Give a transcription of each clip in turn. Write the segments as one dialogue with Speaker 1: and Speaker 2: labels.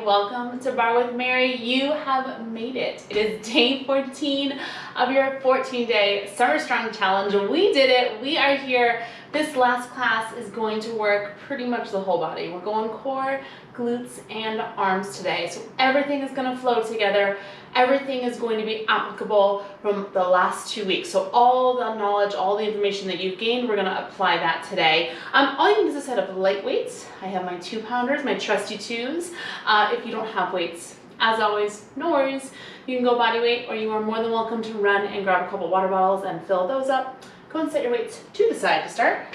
Speaker 1: welcome to Barre with Mary. You have made it. It is day 14 of your 14-day Summer Strong Challenge. We did it. We are here. This last class is going to work pretty much the whole body. We're going core, glutes, and arms today. So everything is going to flow together. Everything is going to be applicable from the last 2 weeks. So all the knowledge, all the information that you've gained, we're going to apply that today. All you need is a set of light weights. I have my 2-pounders, my trusty 2s. If you don't have weights, as always, no worries. You can go body weight, or you are more than welcome to run and grab a couple water bottles and fill those up. Go and set your weights to the side to start.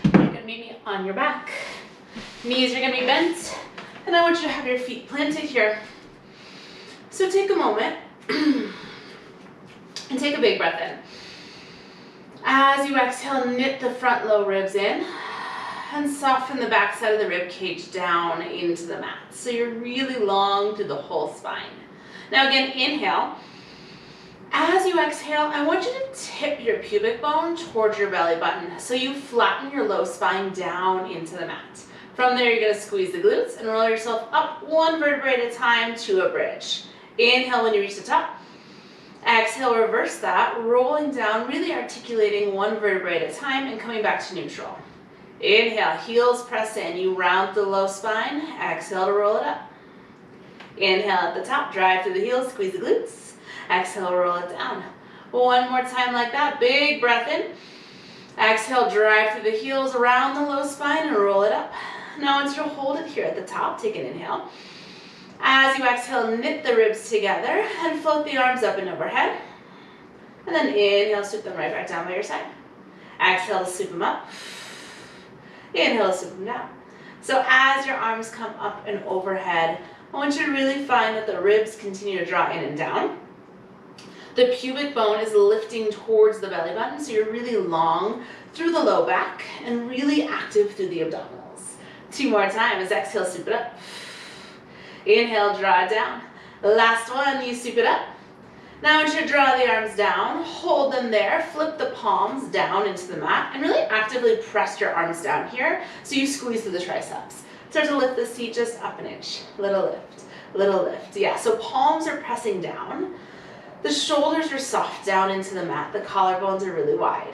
Speaker 1: You're going to meet me on your back. Knees are going to be bent, and I want you to have your feet planted here. So take a moment and take a big breath in. As you exhale, knit the front low ribs in and soften the back side of the rib cage down into the mat. So you're really long through the whole spine. Now again, inhale. As you exhale, I want you to tip your pubic bone towards your belly button so you flatten your low spine down into the mat. From there, you're going to squeeze the glutes and roll yourself up one vertebrae at a time to a bridge. Inhale when you reach the top. Exhale, reverse that, rolling down, really articulating one vertebrae at a time and coming back to neutral. Inhale, heels press in. You round the low spine. Exhale to roll it up. Inhale at the top, drive through the heels, squeeze the glutes. Exhale, roll it down. One more time like that. Big breath in. Exhale, drive through the heels, around the low spine and roll it up. Now I want you to hold it here at the top. Take an inhale. As you exhale, knit the ribs together and float the arms up and overhead. And then inhale, sweep them right back down by your side. Exhale to sweep them up. Inhale to sweep them down. So as your arms come up and overhead, I want you to really find that the ribs continue to draw in and down. The pubic bone is lifting towards the belly button, so you're really long through the low back and really active through the abdominals. 2 more times. Exhale, sweep it up. Inhale, draw it down. Last one, you sweep it up. Now I want you to draw the arms down, hold them there, flip the palms down into the mat, and really actively press your arms down here so you squeeze through the triceps. Start to lift the seat just up an inch. Little lift, little lift. Yeah, so palms are pressing down. The shoulders are soft down into the mat. The collarbones are really wide.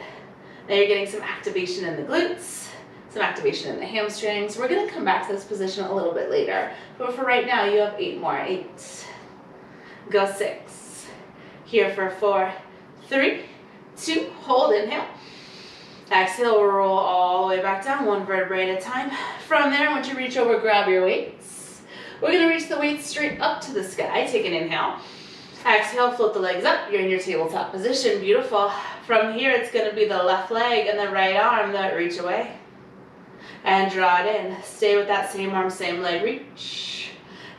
Speaker 1: Now you're getting some activation in the glutes, some activation in the hamstrings. We're going to come back to this position a little bit later. But for right now, you have 8 more. 8. Go 6. Here for 4, 3, 2. Hold, inhale. Exhale, roll all the way back down, one vertebrae at a time. From there, I want you to reach over, grab your weights. We're going to reach the weights straight up to the sky. Take an inhale. Exhale, float the legs up. You're in your tabletop position. Beautiful. From here, it's going to be the left leg and the right arm that reach away. And draw it in. Stay with that same arm, same leg. Reach.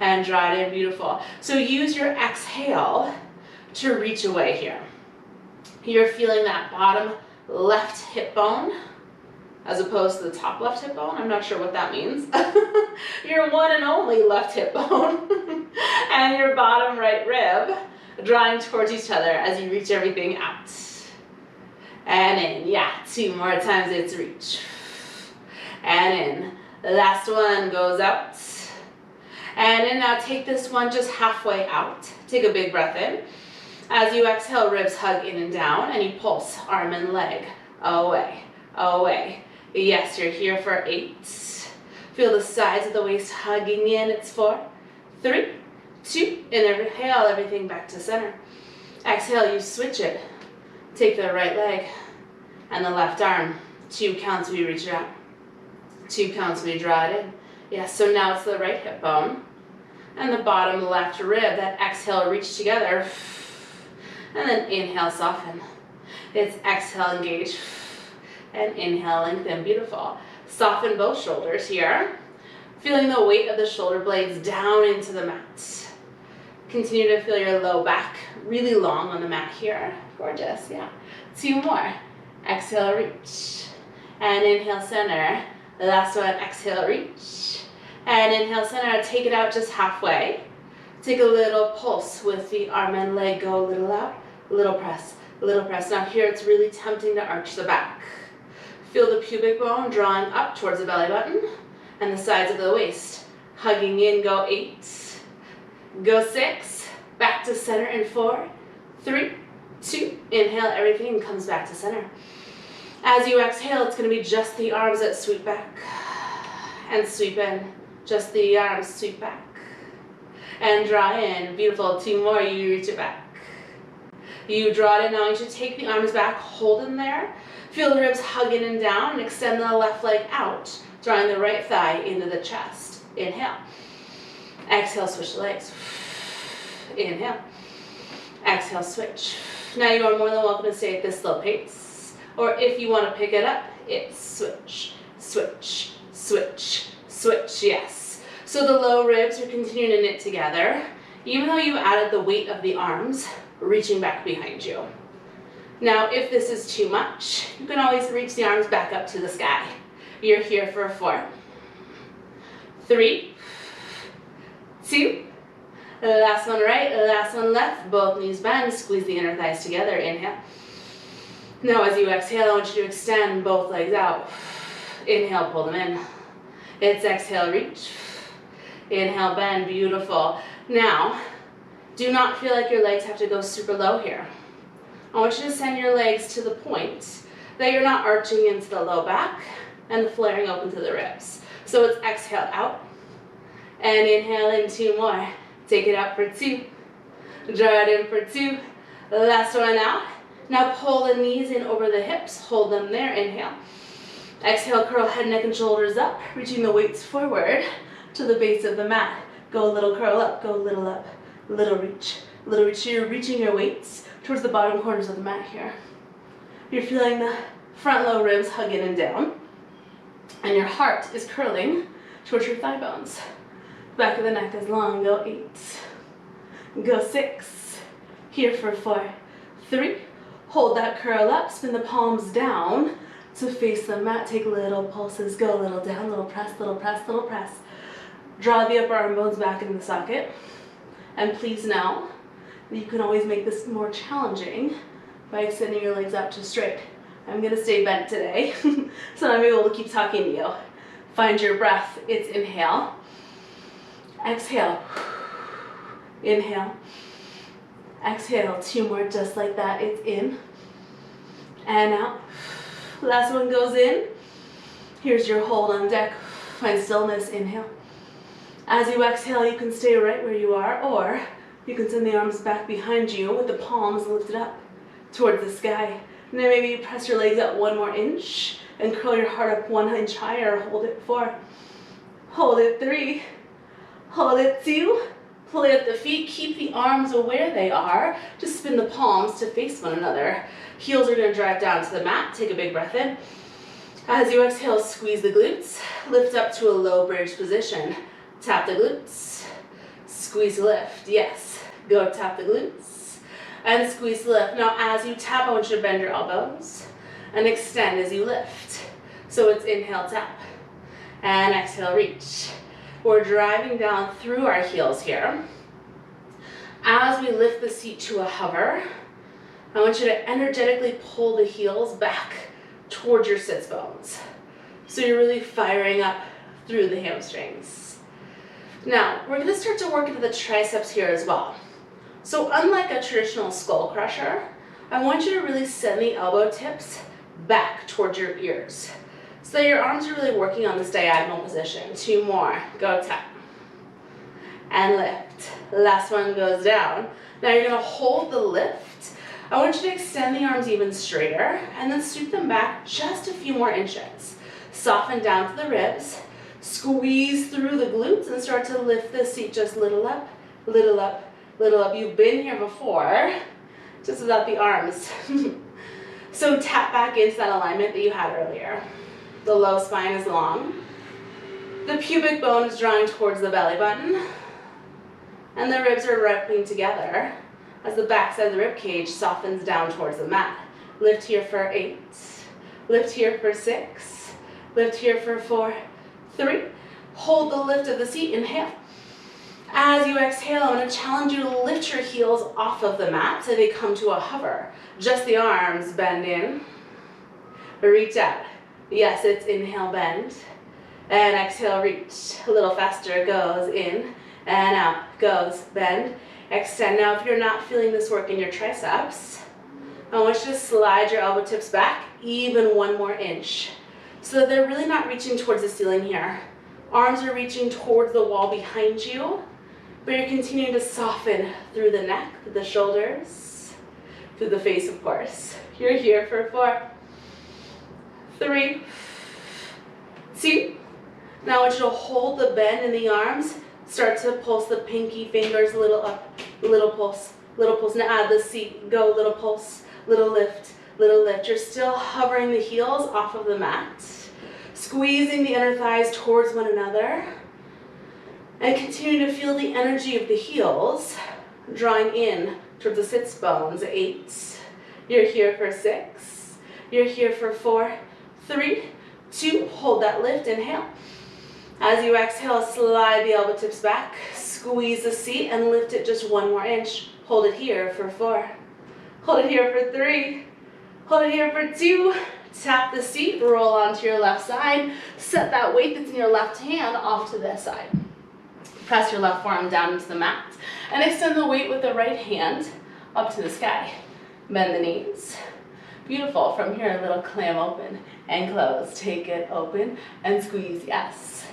Speaker 1: And draw it in. Beautiful. So use your exhale to reach away here. You're feeling that bottom left hip bone as opposed to the top left hip bone. I'm not sure what that means. Your one and only left hip bone and your bottom right rib drawing towards each other as you reach everything out. And in. Yeah, 2 more times. It's reach. And in. The last one goes out. And in. Now take this one just halfway out. Take a big breath in. As you exhale, ribs hug in and down, and you pulse arm and leg away, away. Yes, you're here for 8. Feel the sides of the waist hugging in. It's 4, 3, 2. Inhale, everything back to center. Exhale, you switch it. Take the right leg and the left arm. 2 counts, we reach it out. 2 counts, we draw it in. Yes, so now it's the right hip bone and the bottom left rib. That exhale, reach together. And then inhale, soften. It's exhale, engage. And inhale, lengthen. Beautiful. Soften both shoulders here. Feeling the weight of the shoulder blades down into the mat. Continue to feel your low back really long on the mat here. Gorgeous, yeah. 2 more. Exhale, reach. And inhale, center. The last one, exhale, reach. And inhale, center. Take it out just halfway. Take a little pulse with the arm and leg. Go a little out, little press, little press. Now here it's really tempting to arch the back. Feel the pubic bone drawing up towards the belly button and the sides of the waist Hugging in, go 8. Go 6. Back to center in 4, 3, 2. Inhale, everything comes back to center. As you exhale, it's going to be just the arms that sweep back and sweep in. Just the arms sweep back and draw in. Beautiful. 2 more. You reach it back. You draw it in. Now you should take the arms back, hold them there. Feel the ribs hug in and down, and extend the left leg out, drawing the right thigh into the chest. Inhale. Exhale, switch the legs. Inhale. Exhale, switch. Now you are more than welcome to stay at this slow pace. Or if you want to pick it up, it's switch, switch, switch, switch. Yes. So the low ribs are continuing to knit together, even though you added the weight of the arms reaching back behind you. Now, if this is too much, you can always reach the arms back up to the sky. You're here for 4, 3, 2, last one right, last one left, both knees bend, squeeze the inner thighs together, inhale. Now as you exhale, I want you to extend both legs out. Inhale, pull them in. It's exhale, reach. Inhale, bend, beautiful. Now, do not feel like your legs have to go super low here. I want you to send your legs to the point that you're not arching into the low back and flaring open to the ribs. So it's exhale out and inhale in 2 more. Take it out for 2. Draw it in for 2. Last one out. Now pull the knees in over the hips. Hold them there. Inhale. Exhale, curl head, neck, and shoulders up, reaching the weights forward to the base of the mat. Go a little curl up, go a little up, little reach. Little reach. You're reaching your weights towards the bottom corners of the mat here. You're feeling the front low ribs hug in and down. And your heart is curling towards your thigh bones. Back of the neck is long. Go 8. Go 6. Here for 4, 3. Hold that curl up. Spin the palms down to face the mat. Take little pulses. Go a little down, little press, little press, little press. Draw the upper arm bones back into the socket. And please know that you can always make this more challenging by extending your legs out to straight. I'm going to stay bent today, so I'm able to keep talking to you. Find your breath. It's inhale. Exhale. Inhale. Exhale. 2 more just like that. It's in and out. Last one goes in. Here's your hold on deck. Find stillness. Inhale. As you exhale, you can stay right where you are, or you can send the arms back behind you with the palms lifted up towards the sky. And then maybe you press your legs up 1 more inch and curl your heart up 1 inch higher. Hold it 4. Hold it 3. Hold it 2. Play up the feet. Keep the arms where they are. Just spin the palms to face one another. Heels are going to drive down to the mat. Take a big breath in. As you exhale, squeeze the glutes. Lift up to a low bridge position. Tap the glutes. Squeeze, lift. Yes. Go tap the glutes. And squeeze, lift. Now as you tap, I want you to bend your elbows and extend as you lift. So it's inhale, tap. And exhale, reach. We're driving down through our heels here. As we lift the seat to a hover, I want you to energetically pull the heels back towards your sits bones. So you're really firing up through the hamstrings. Now, we're going to start to work into the triceps here as well. So unlike a traditional skull crusher, I want you to really send the elbow tips back towards your ears. So your arms are really working on this diagonal position. 2 more. Go tap. And lift. Last one goes down. Now you're going to hold the lift. I want you to extend the arms even straighter and then sweep them back just a few more inches. Soften down to the ribs. Squeeze through the glutes and start to lift the seat just little up, little up, little up. You've been here before, just without the arms. So tap back into that alignment that you had earlier. The low spine is long. The pubic bone is drawing towards the belly button. And the ribs are wrapping together as the backside of the rib cage softens down towards the mat. Lift here for 8. Lift here for 6. Lift here for 4, 3. Hold the lift of the seat. Inhale. As you exhale, I'm going to challenge you to lift your heels off of the mat so they come to a hover. Just the arms bend in. Reach out. Yes, it's inhale, bend. And exhale, reach. A little faster, goes in and out, goes, bend, extend. Now if you're not feeling this work in your triceps, I want you to slide your elbow tips back even 1 more inch. So that they're really not reaching towards the ceiling here. Arms are reaching towards the wall behind you, but you're continuing to soften through the neck, through the shoulders, through the face, of course. You're here for 4, 3, 2. Now I want you to hold the bend in the arms. Start to pulse the pinky fingers a little up, little pulse, little pulse. Now add the seat, go, little pulse, little lift, little lift. You're still hovering the heels off of the mat, squeezing the inner thighs towards one another, and continue to feel the energy of the heels drawing in towards the sits bones. 8. You're here for 6. You're here for 4, 3, 2. Hold that lift, inhale. As you exhale, slide the elbow tips back, squeeze the seat, and lift it just 1 more inch. Hold it here for 4. Hold it here for 3. Hold it here for 2. Tap the seat, roll onto your left side. Set that weight that's in your left hand off to this side. Press your left forearm down into the mat, and extend the weight with the right hand up to the sky. Bend the knees. Beautiful. From here, a little clam open and close. Take it open and squeeze, yes.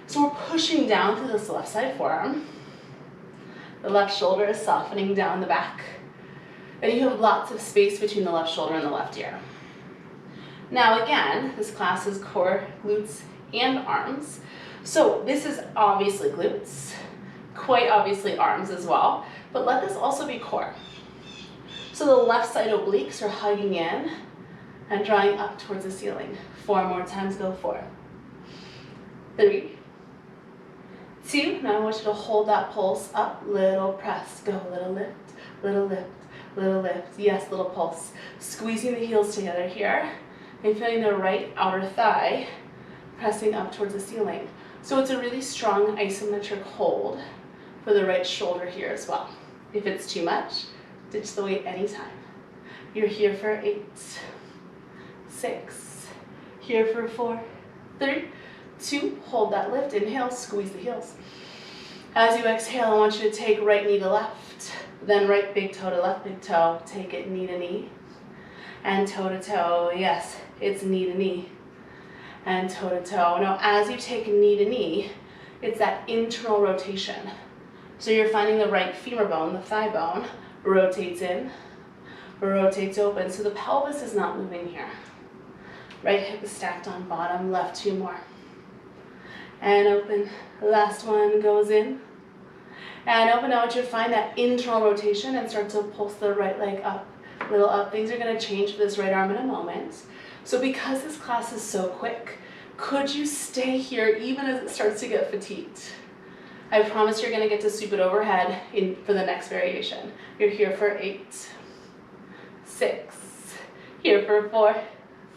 Speaker 1: So we're pushing down through this left side forearm. The left shoulder is softening down the back. And you have lots of space between the left shoulder and the left ear. Now again, this class is core, glutes, and arms. So this is obviously glutes, quite obviously arms as well, but let this also be core. So the left side obliques are hugging in and drawing up towards the ceiling. 4 more times, go 4, 3, 2. Now I want you to hold that pulse up, little press, go, little lift, little lift, little lift. Yes, little pulse. Squeezing the heels together here and feeling the right outer thigh pressing up towards the ceiling. So it's a really strong isometric hold for the right shoulder here as well. If it's too much, ditch the weight anytime. You're here for 8, 6, here for 4, 3, 2, hold that lift, inhale, squeeze the heels. As you exhale, I want you to take right knee to left, then right big toe to left big toe, take it knee to knee, and toe to toe. Yes, it's knee to knee, and toe to toe. Now, as you take knee to knee, it's that internal rotation. So you're finding the right femur bone, the thigh bone, rotates in, rotates open. So the pelvis is not moving here. Right hip is stacked on bottom, left 2 more. And open, last one goes in. And open. Now I want you to find that internal rotation and start to pulse the right leg up, little up. Things are gonna change for this right arm in a moment. So because this class is so quick, could you stay here even as it starts to get fatigued? I promise you're gonna get to sweep it overhead for the next variation. You're here for 8, 6, here for 4,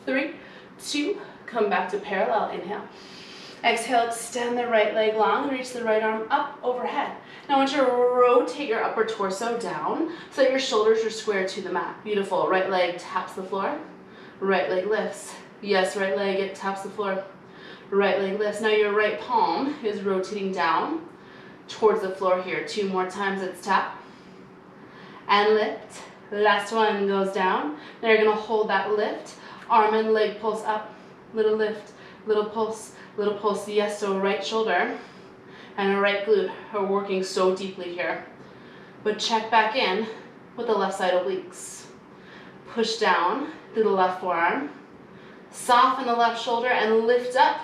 Speaker 1: 3, 2, come back to parallel, inhale. Exhale, extend the right leg long, reach the right arm up overhead. Now I want you to rotate your upper torso down so that your shoulders are square to the mat. Beautiful, right leg taps the floor, right leg lifts. Yes, right leg, it taps the floor, right leg lifts. Now your right palm is rotating down towards the floor here. 2 more times, it's tap and lift. Last one goes down. Now you're gonna hold that lift, arm and leg pulse up, little lift, little pulse, little pulse. Yes, so right shoulder and a right glute are working so deeply here. But check back in with the left side obliques. Push down through the left forearm, soften the left shoulder and lift up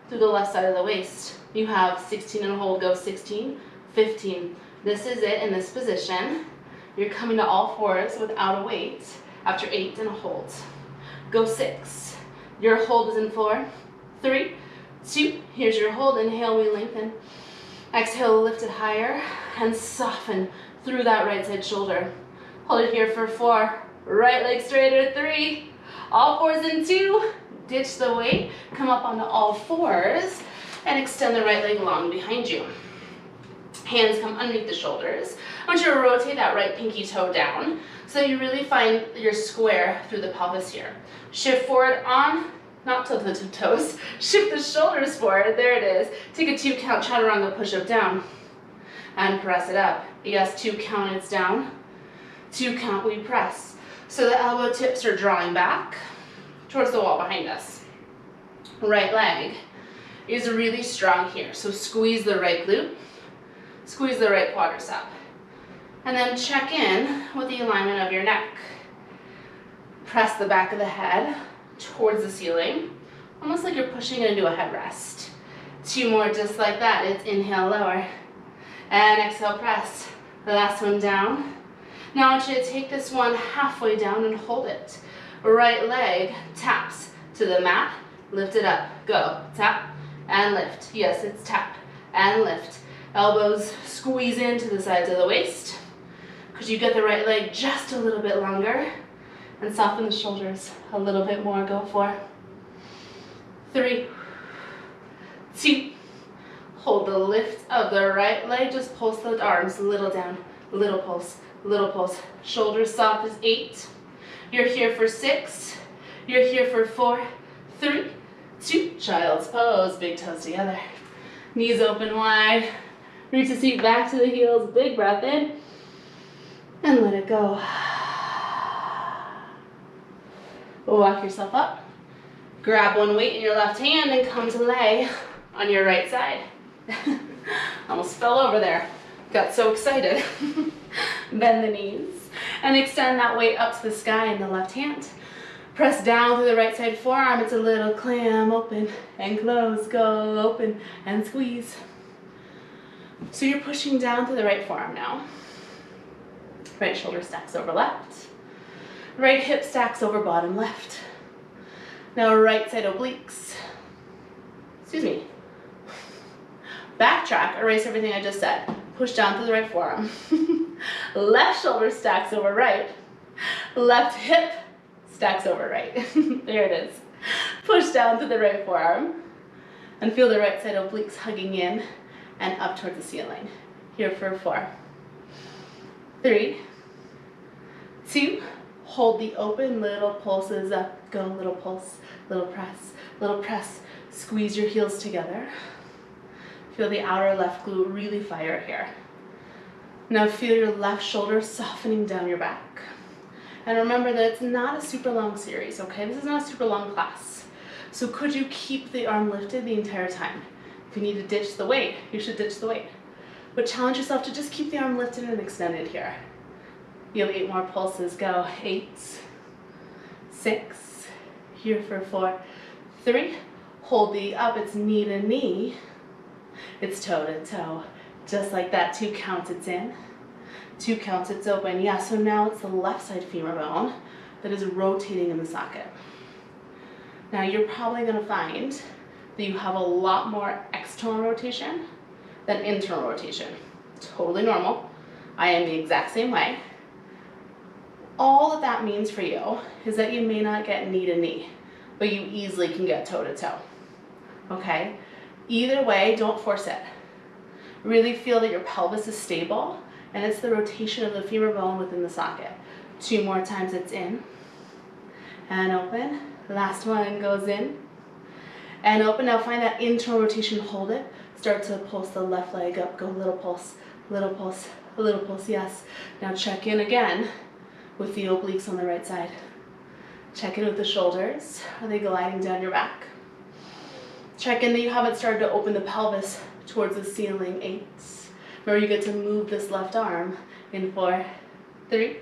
Speaker 1: through the left side of the waist. You have 16 and hold, go 16, 15. This is it in this position. You're coming to all fours without a weight after 8 and a hold. Go 6. Your hold is in 4, 3, 2. Here's your hold. Inhale, we lengthen. Exhale, lift it higher and soften through that right side shoulder. Hold it here for 4. Right leg straighter, 3. All fours in 2. Ditch the weight. Come up onto all fours and extend the right leg long behind you. Hands come underneath the shoulders. I want you to rotate that right pinky toe down so you really find your square through the pelvis here. Shift forward on not tilt the toes, shift the shoulders forward, there it is. Take a 2 count chaturanga push-up down, and press it up. Yes, 2 count, it's down. 2 count, we press. So the elbow tips are drawing back towards the wall behind us. Right leg is really strong here. So squeeze the right glute, squeeze the right quadricep. And then check in with the alignment of your neck. Press the back of the head towards the ceiling, almost like you're pushing it into a headrest. 2 more just like that. It's inhale, lower. And exhale, press. The last one down. Now I want you to take this one halfway down and hold it. Right leg taps to the mat. Lift it up. Go. Tap and lift. Yes, it's tap and lift. Elbows squeeze into the sides of the waist. Could you get the right leg just a little bit longer? And soften the shoulders a little bit more. Go 4, 3, 2. Hold the lift of the right leg. Just pulse the arms a little down. Little pulse, little pulse. Shoulders soft as 8. You're here for 6. You're here for 4, 3, 2. Child's pose. Big toes together. Knees open wide. Reach the seat back to the heels. Big breath in. And let it go. Walk yourself up. Grab one weight in your left hand and come to lay on your right side. Almost fell over there. Got so excited. Bend the knees and extend that weight up to the sky in the left hand. Press down through the right side forearm. It's a little clam. Open and close. Go. Open and squeeze. So you're pushing down through the right forearm now. Right shoulder stacks over left. Right hip stacks over bottom left. Now right side obliques. Excuse me. Backtrack, erase everything I just said. Push down through the right forearm. Left shoulder stacks over right. Left hip stacks over right. There it is. Push down through the right forearm. And feel the right side obliques hugging in and up towards the ceiling. Here for 4, 3, 2. Hold the open, little pulses up. Go, little pulse, little press, little press. Squeeze your heels together. Feel the outer left glute really fire here. Now feel your left shoulder softening down your back. And remember that it's not a super long series, okay? This is not a super long class. So could you keep the arm lifted the entire time? If you need to ditch the weight, you should ditch the weight. But challenge yourself to just keep the arm lifted and extended here. You have 8 more pulses. Go. 8, 6. Here for 4, 3. Hold the up. It's knee to knee. It's toe to toe. Just like that. 2 counts. It's in. 2 counts. It's open. Yeah. So now it's the left side femur bone that is rotating in the socket. Now you're probably going to find that you have a lot more external rotation than internal rotation. Totally normal. I am the exact same way. All that means for you is that you may not get knee to knee, but you easily can get toe to toe. Okay? Either way, don't force it. Really feel that your pelvis is stable and it's the rotation of the femur bone within the socket. 2 more times. It's in and open. Last one goes in and open. Now find that internal rotation. Hold it. Start to pulse the left leg up. Go, little pulse, little pulse, a little pulse. Yes. Now check in again with the obliques on the right side. Check in with the shoulders. Are they gliding down your back? Check in that you haven't started to open the pelvis towards the ceiling. 8. Remember, you get to move this left arm in 4, 3,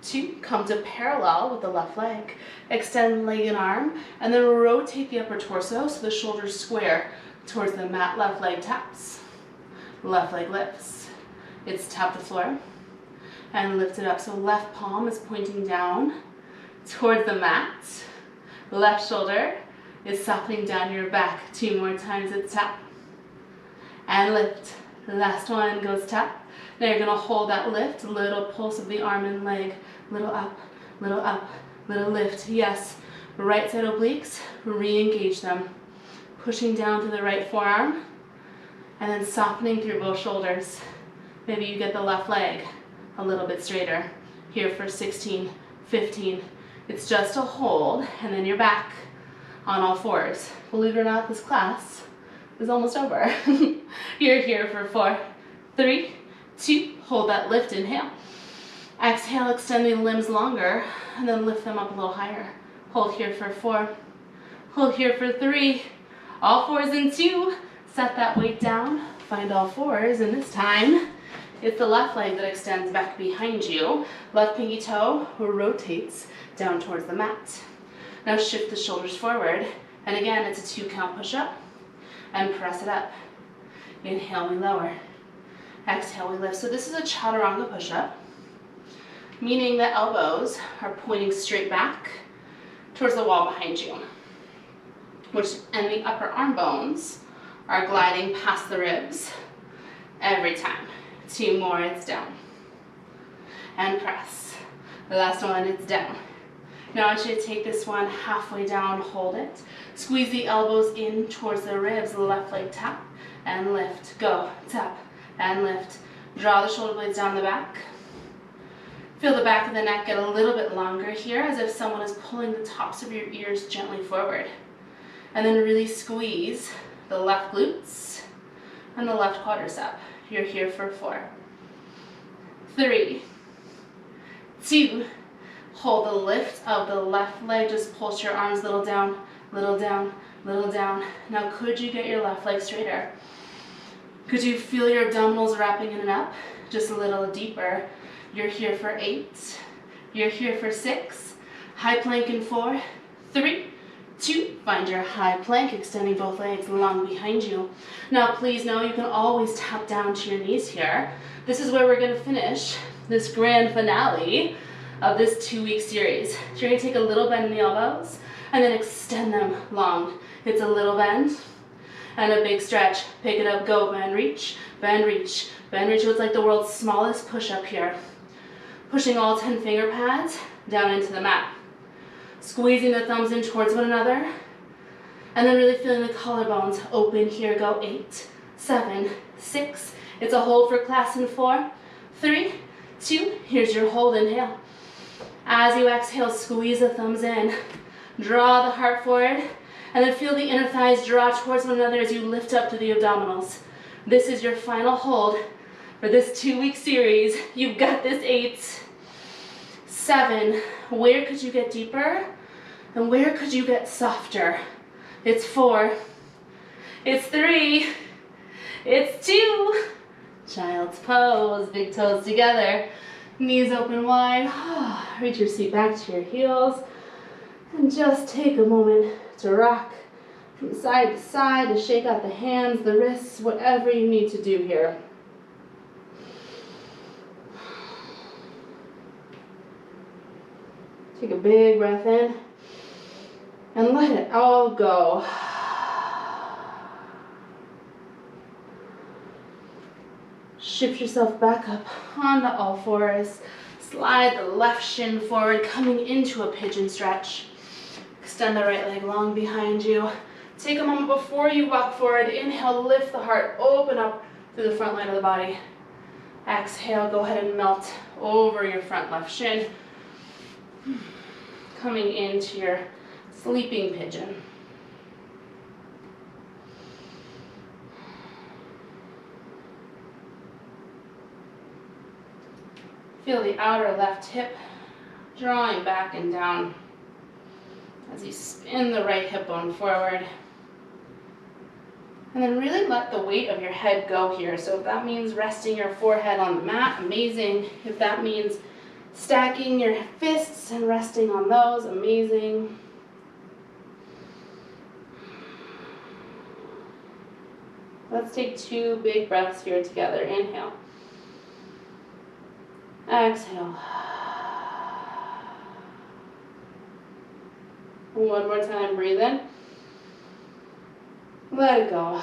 Speaker 1: 2. Come to parallel with the left leg. Extend leg and arm, and then rotate the upper torso so the shoulders square towards the mat. Left leg taps. Left leg lifts. It's tap the floor. And lift it up. So left palm is pointing down towards the mat. Left shoulder is softening down your back. 2 more times. It's tap. And lift. The last one goes tap. Now you're going to hold that lift. Little pulse of the arm and leg. Little up, little lift. Yes. Right side obliques. Re-engage them. Pushing down to the right forearm. And then softening through both shoulders. Maybe you get the left leg a little bit straighter. Here for 16, 15. It's just a hold, and then you're back on all fours. Believe it or not, this class is almost over. You're here for 4, 3, 2, hold that lift, inhale. Exhale, extend the limbs longer, and then lift them up a little higher. Hold here for 4, hold here for 3, all fours in 2, set that weight down, find all fours, and this time, it's the left leg that extends back behind you. Left pinky toe rotates down towards the mat. Now shift the shoulders forward, and again, it's a 2 count push-up, and press it up. Inhale, we lower. Exhale, we lift. So this is a chaturanga push-up, meaning the elbows are pointing straight back towards the wall behind you, and the upper arm bones are gliding past the ribs every time. 2 more, it's down. And press. The last one, it's down. Now I want you to take this one halfway down, hold it. Squeeze the elbows in towards the ribs, left leg tap, and lift. Go, tap, and lift. Draw the shoulder blades down the back. Feel the back of the neck get a little bit longer here, as if someone is pulling the tops of your ears gently forward. And then really squeeze the left glutes and the left quadricep. You're here for 4, 3, 2, hold the lift of the left leg, just pulse your arms a little down, little down, little down. Now could you get your left leg straighter? Could you feel your abdominals wrapping in and up? Just a little deeper. You're here for 8, you're here for 6, high plank in 4, 3, 2, find your high plank, extending both legs long behind you. Now please know you can always tap down to your knees here. This is where we're going to finish this grand finale of this 2-week series. So you're going to take a little bend in the elbows and then extend them long. It's a little bend and a big stretch. Pick it up, go, bend, reach, bend, reach, bend, reach. It's like the world's smallest push-up here. Pushing all 10 finger pads down into the mat. Squeezing the thumbs in towards one another, and then really feeling the collarbones open here. Go 8, 7, 6. It's a hold for class in 4, 3, 2. Here's your hold, inhale. As you exhale, squeeze the thumbs in. Draw the heart forward, and then feel the inner thighs draw towards one another as you lift up to the abdominals. This is your final hold for this 2-week series. You've got this. 8, 7, where could you get deeper? And where could you get softer? It's 4, it's 3, it's 2. Child's pose, big toes together, knees open wide. Reach your seat back to your heels. And just take a moment to rock from side to side, to shake out the hands, the wrists, whatever you need to do here. Take a big breath in and let it all go. Shift yourself back up onto all fours. Slide the left shin forward, coming into a pigeon stretch. Extend the right leg long behind you. Take a moment before you walk forward. Inhale, lift the heart, open up through the front line of the body. Exhale, go ahead and melt over your front left shin. Coming into your sleeping pigeon. Feel the outer left hip drawing back and down as you spin the right hip bone forward. And then really let the weight of your head go here. So if that means resting your forehead on the mat, amazing. If that means stacking your fists and resting on those, amazing. Let's take 2 big breaths here together. Inhale. Exhale. One more time, breathe in. Let it go.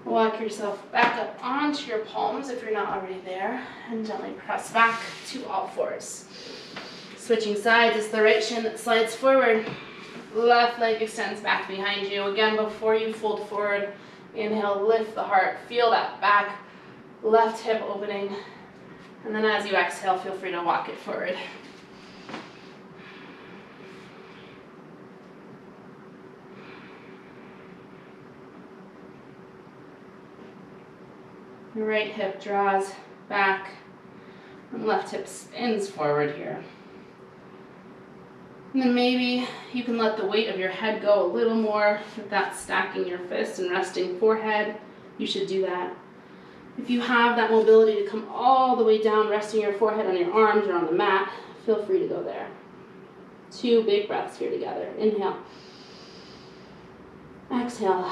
Speaker 1: Walk yourself back up onto your palms if you're not already there, and gently press back to all fours. Switching sides, it's the right shin that slides forward. Left leg extends back behind you. Again, before you fold forward, inhale, lift the heart. Feel that back left hip opening. And then as you exhale, feel free to walk it forward. Your right hip draws back, and left hip spins forward here. And then maybe you can let the weight of your head go a little more. If that's stacking your fists and resting forehead, you should do that. If you have that mobility to come all the way down, resting your forehead on your arms or on the mat, feel free to go there. 2 big breaths here together. Inhale. Exhale.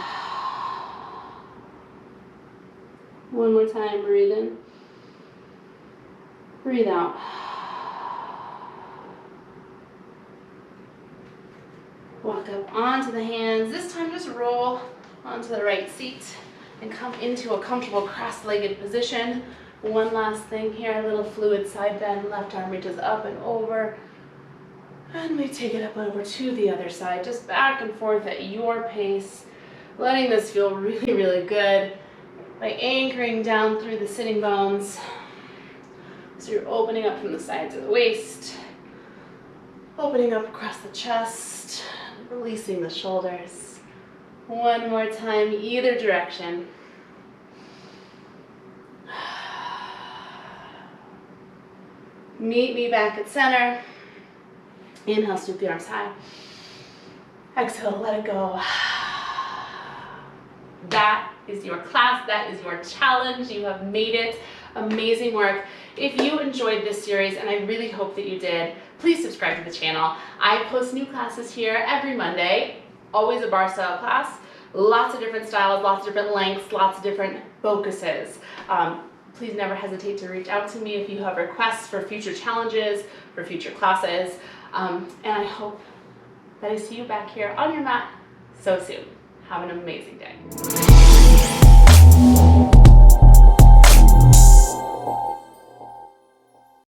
Speaker 1: One more time, breathe in. Breathe out. Walk up onto the hands. This time just roll onto the right seat and come into a comfortable cross-legged position. One last thing here, a little fluid side bend. Left arm reaches up and over. And we take it up over to the other side, just back and forth at your pace. Letting this feel really, really good by anchoring down through the sitting bones. So you're opening up from the sides of the waist, opening up across the chest, releasing the shoulders. One more time, either direction. Meet me back at center. Inhale, scoop the arms high. Exhale, let it go. That is your class, that is your challenge. You have made it. Amazing work. If you enjoyed this series, and I really hope that you did, please subscribe to the channel. I post new classes here every Monday, always a bar style class. Lots of different styles, lots of different lengths, lots of different focuses. Please never hesitate to reach out to me if you have requests for future challenges, for future classes. And I hope that I see you back here on your mat so soon. Have an amazing day.